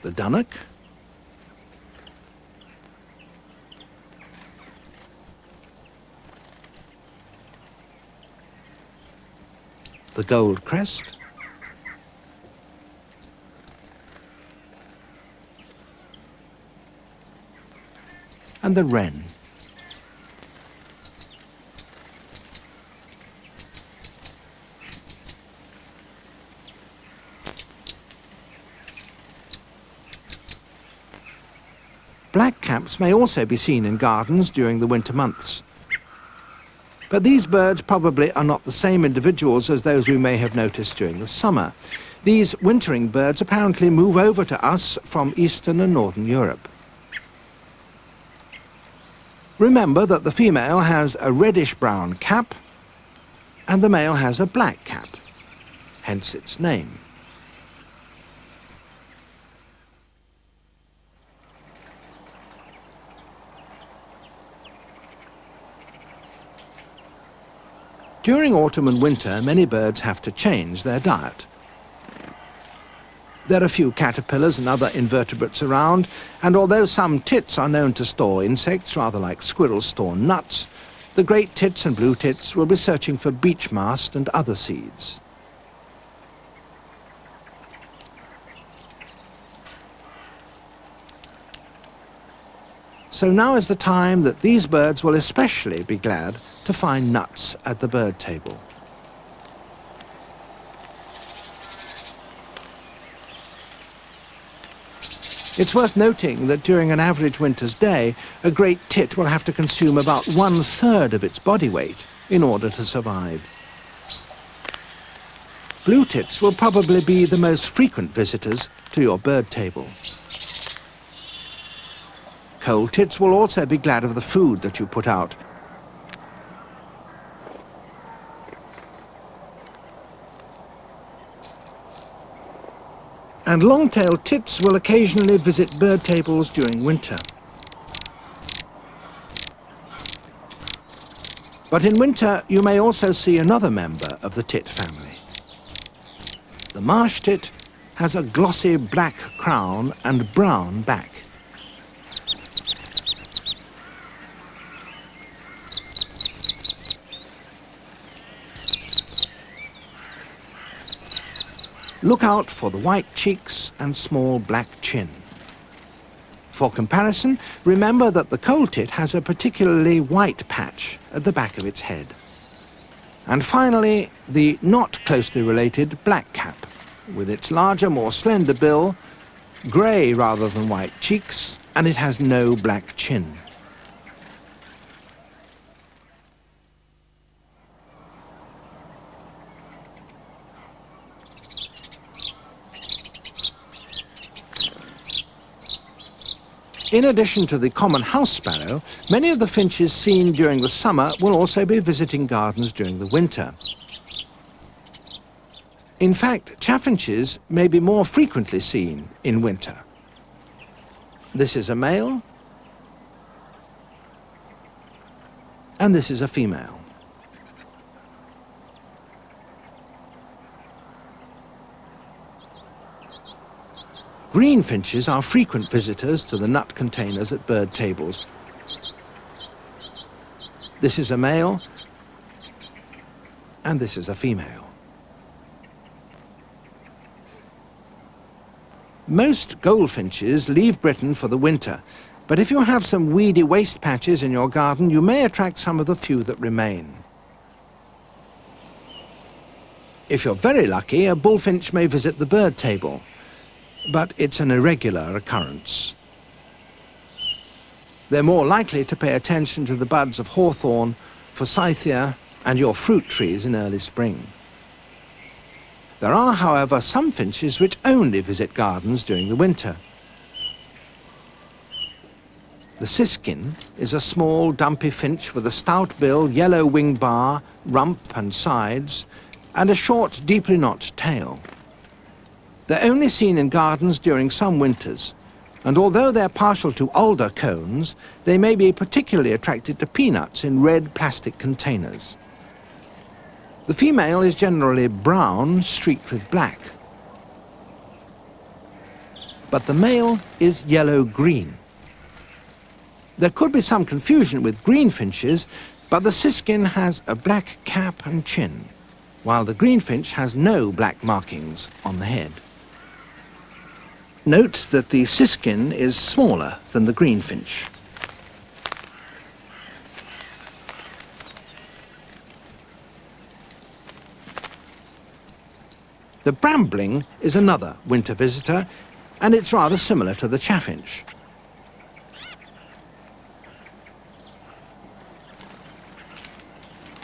The dunnock. The goldcrest. And the wren. Blackcaps may also be seen in gardens during the winter months. But these birds probably are not the same individuals as those we may have noticed during the summer. These wintering birds apparently move over to us from Eastern and Northern Europe. Remember that the female has a reddish-brown cap and the male has a black cap, hence its name. During autumn and winter, many birds have to change their diet. There are few caterpillars and other invertebrates around, and although some tits are known to store insects, rather like squirrels store nuts, the great tits and blue tits will be searching for beech mast and other seeds. So now is the time that these birds will especially be glad to find nuts at the bird table. It's worth noting that during an average winter's day, a great tit will have to consume about 1/3 of its body weight in order to survive. Blue tits will probably be the most frequent visitors to your bird table. Coal tits will also be glad of the food that you put out. And long-tailed tits will occasionally visit bird tables during winter. But in winter, you may also see another member of the tit family. The marsh tit has a glossy black crown and brown back. Look out for the white cheeks and small black chin. For comparison, remember that the coal tit has a particularly white patch at the back of its head. And finally, the not closely related blackcap, with its larger, more slender bill, grey rather than white cheeks, and it has no black chin. In addition to the common house sparrow, many of the finches seen during the summer will also be visiting gardens during the winter. In fact, chaffinches may be more frequently seen in winter. This is a male, and this is a female. Greenfinches are frequent visitors to the nut containers at bird tables. This is a male, and this is a female. Most goldfinches leave Britain for the winter, but if you have some weedy waste patches in your garden, you may attract some of the few that remain. If you're very lucky, a bullfinch may visit the bird table, but it's an irregular occurrence. They're more likely to pay attention to the buds of hawthorn, forsythia, and your fruit trees in early spring. There are, however, some finches which only visit gardens during the winter. The siskin is a small, dumpy finch with a stout bill, yellow wing bar, rump and sides, and a short, deeply notched tail. They're only seen in gardens during some winters, and although they're partial to alder cones, they may be particularly attracted to peanuts in red plastic containers. The female is generally brown, streaked with black, but the male is yellow-green. There could be some confusion with greenfinches, but the siskin has a black cap and chin, while the greenfinch has no black markings on the head. Note that the siskin is smaller than the greenfinch. The brambling is another winter visitor, and it's rather similar to the chaffinch.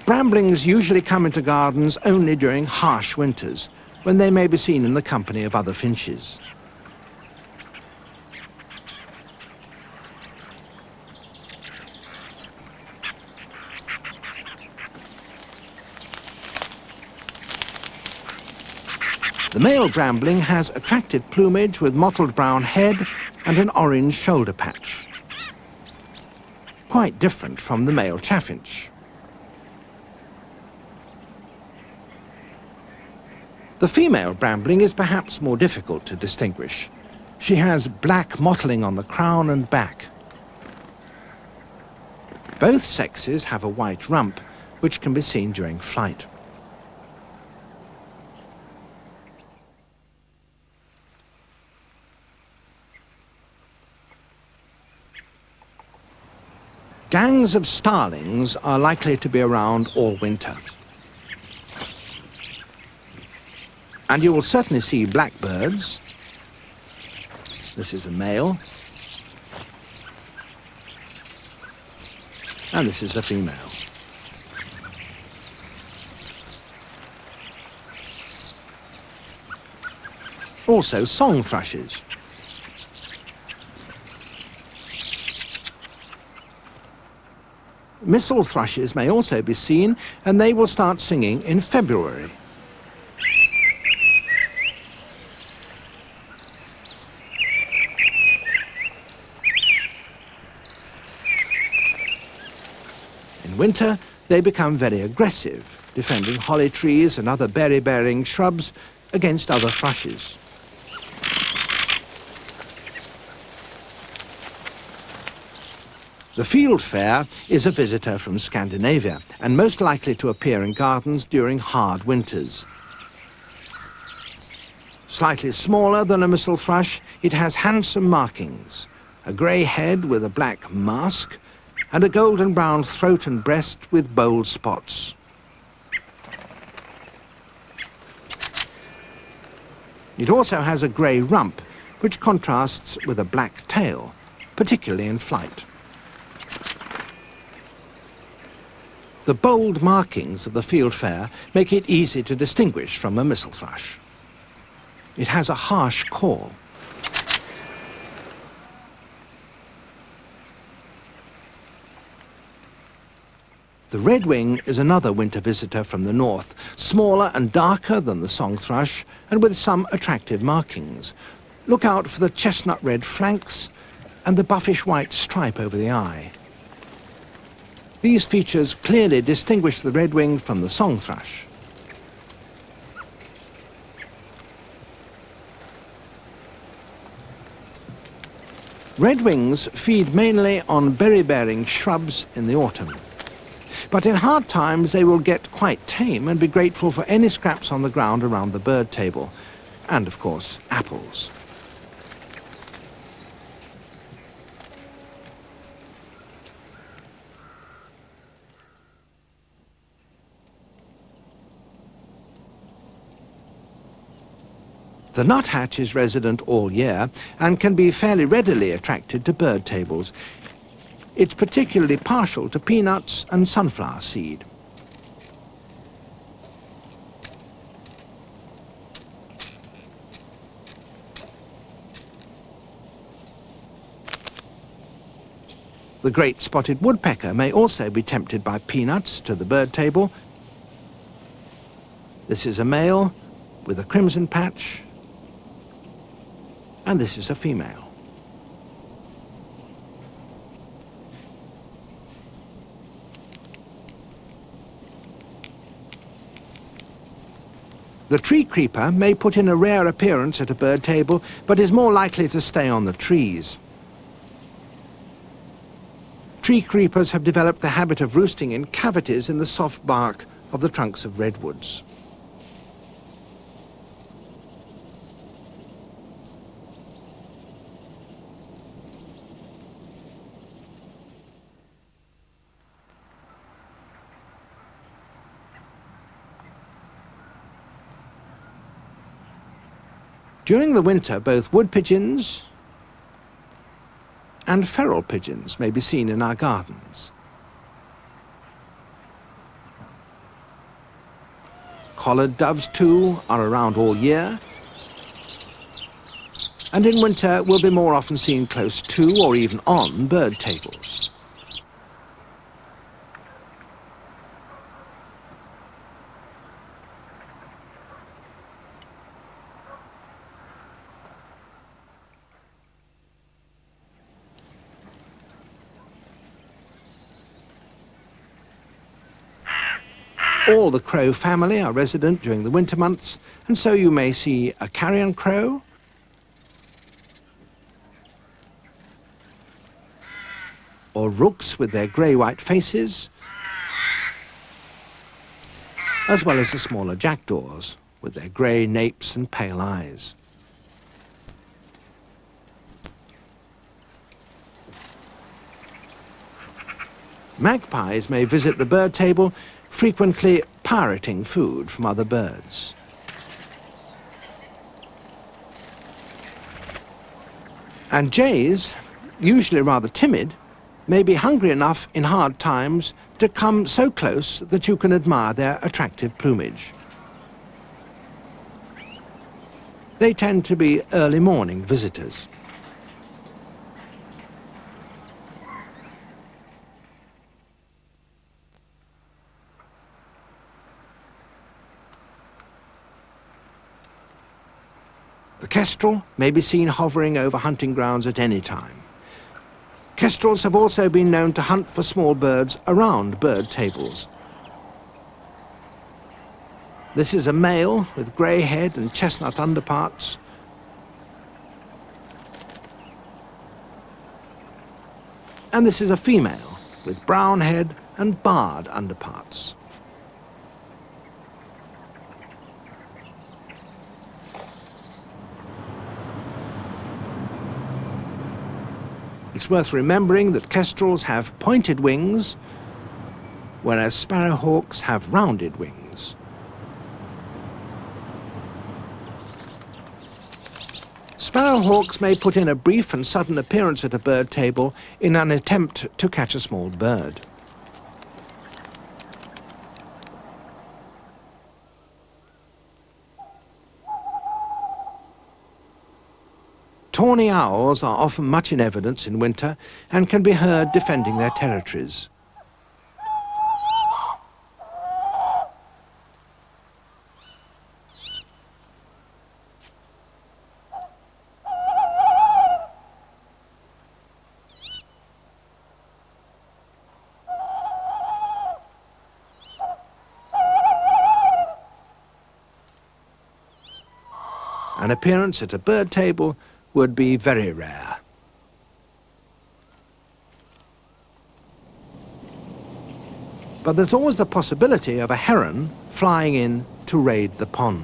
Bramblings usually come into gardens only during harsh winters, when they may be seen in the company of other finches. The male brambling has attractive plumage with mottled brown head and an orange shoulder patch. Quite different from the male chaffinch. The female brambling is perhaps more difficult to distinguish. She has black mottling on the crown and back. Both sexes have a white rump, which can be seen during flight. Gangs of starlings are likely to be around all winter. And you will certainly see blackbirds. This is a male. And this is a female. Also song thrushes. Missel thrushes may also be seen, and they will start singing in February. In winter, they become very aggressive, defending holly trees and other berry-bearing shrubs against other thrushes. The fieldfare is a visitor from Scandinavia and most likely to appear in gardens during hard winters. Slightly smaller than a missel thrush, it has handsome markings, a grey head with a black mask, and a golden brown throat and breast with bold spots. It also has a grey rump, which contrasts with a black tail, particularly in flight. The bold markings of the fieldfare make it easy to distinguish from a missel thrush. It has a harsh call. The redwing is another winter visitor from the north, smaller and darker than the song thrush, and with some attractive markings. Look out for the chestnut red flanks and the buffish white stripe over the eye. These features clearly distinguish the redwing from the song thrush. Redwings feed mainly on berry-bearing shrubs in the autumn. But in hard times they will get quite tame and be grateful for any scraps on the ground around the bird table. And, of course, apples. The nuthatch is resident all year and can be fairly readily attracted to bird tables. It's particularly partial to peanuts and sunflower seed. The great spotted woodpecker may also be tempted by peanuts to the bird table. This is a male with a crimson patch, and this is a female. The tree creeper may put in a rare appearance at a bird table, but is more likely to stay on the trees. Tree creepers have developed the habit of roosting in cavities in the soft bark of the trunks of redwoods. During the winter, both wood pigeons and feral pigeons may be seen in our gardens. Collared doves, too, are around all year, and in winter will be more often seen close to or even on bird tables. All the crow family are resident during the winter months, and so you may see a carrion crow, or rooks with their grey-white faces, as well as the smaller jackdaws with their grey napes and pale eyes. Magpies may visit the bird table, frequently pirating food from other birds. And jays, usually rather timid, may be hungry enough in hard times to come so close that you can admire their attractive plumage. They tend to be early morning visitors. The kestrel may be seen hovering over hunting grounds at any time. Kestrels have also been known to hunt for small birds around bird tables. This is a male with grey head and chestnut underparts. And this is a female with brown head and barred underparts. It's worth remembering that kestrels have pointed wings, whereas sparrowhawks have rounded wings. Sparrowhawks may put in a brief and sudden appearance at a bird table in an attempt to catch a small bird. Tawny owls are often much in evidence in winter and can be heard defending their territories. An appearance at a bird table would be very rare. but there's always the possibility of a heron flying in to raid the pond.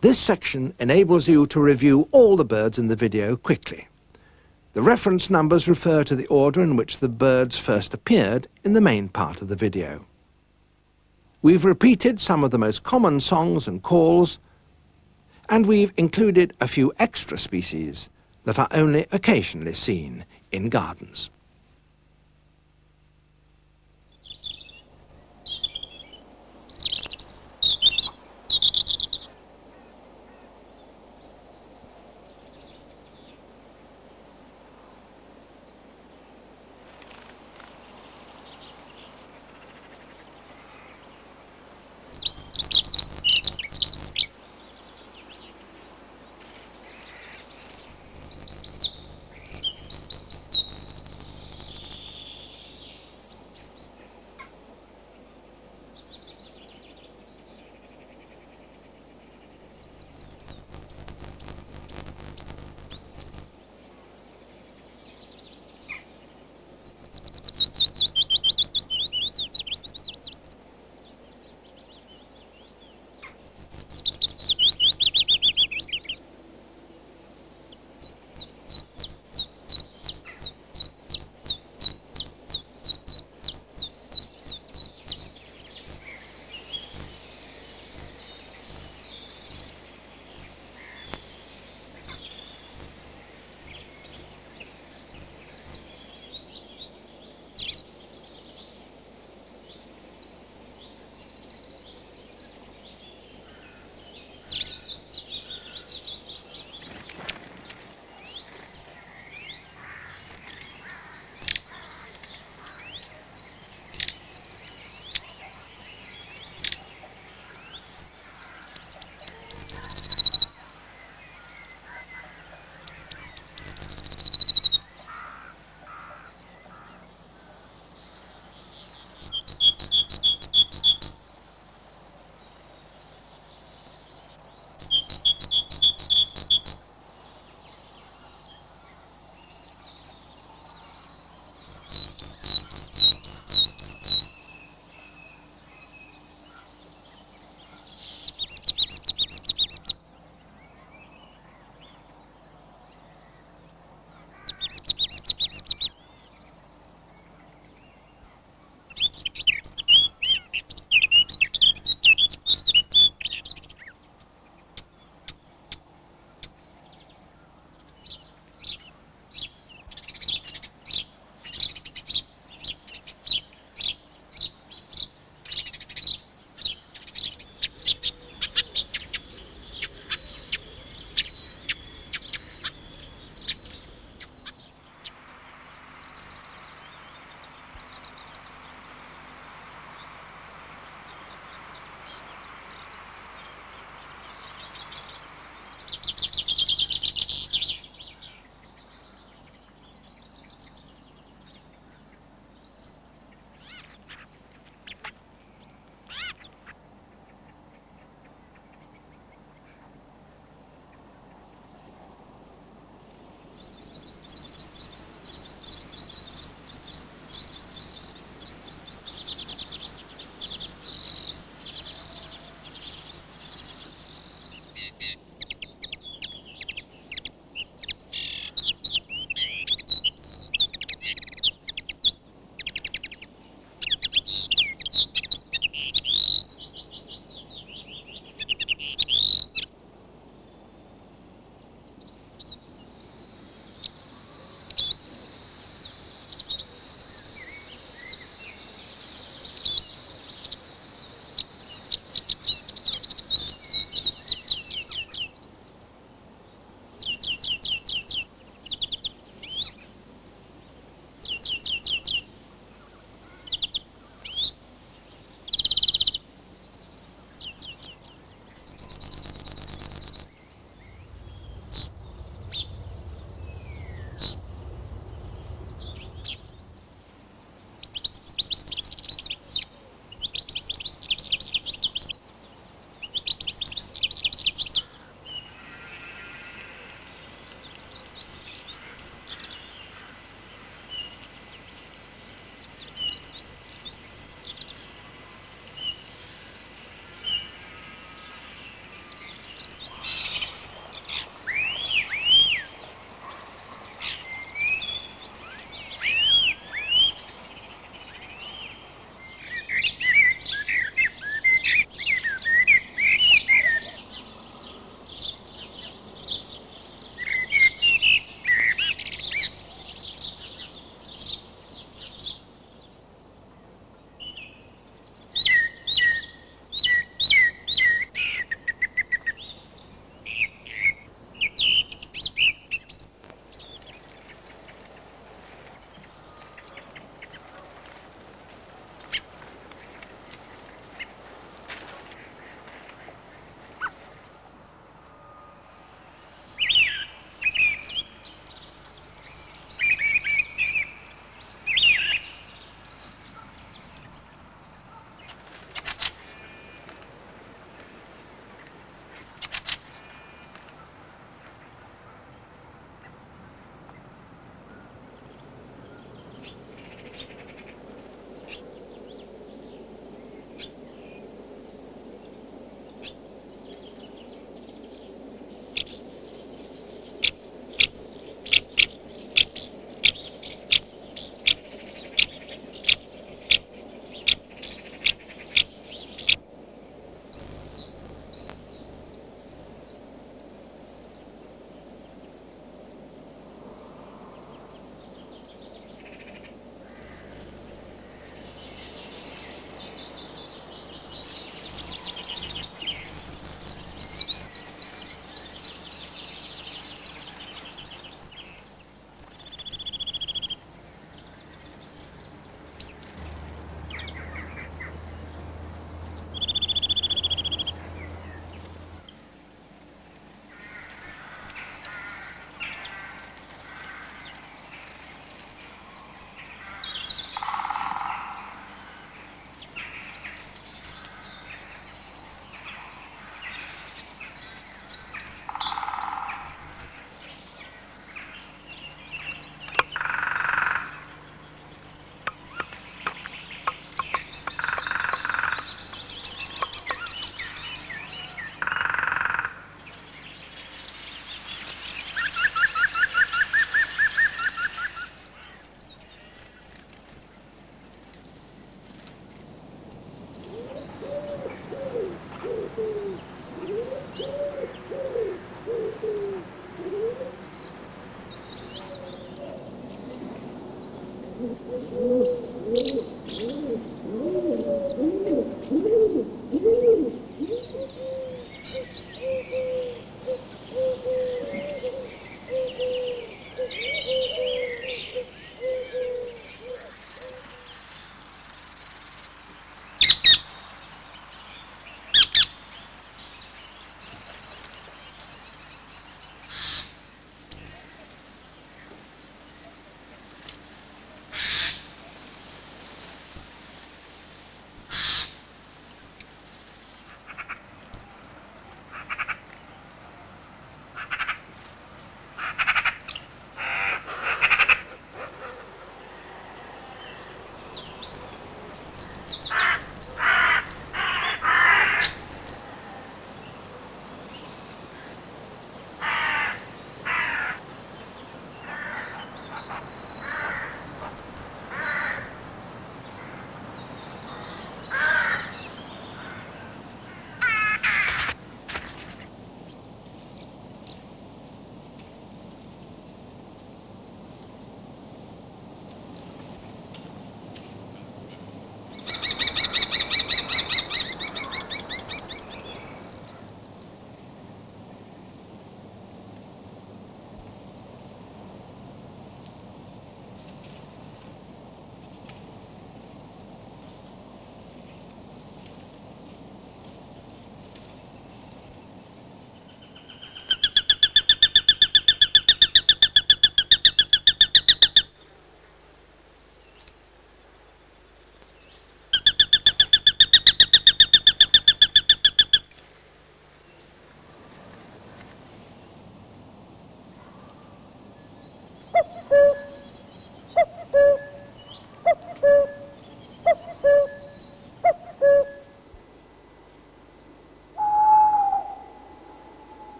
This section enables you to review all the birds in the video quickly. The reference numbers refer to the order in which the birds first appeared in the main part of the video. We've repeated some of the most common songs and calls, and we've included a few extra species that are only occasionally seen in gardens.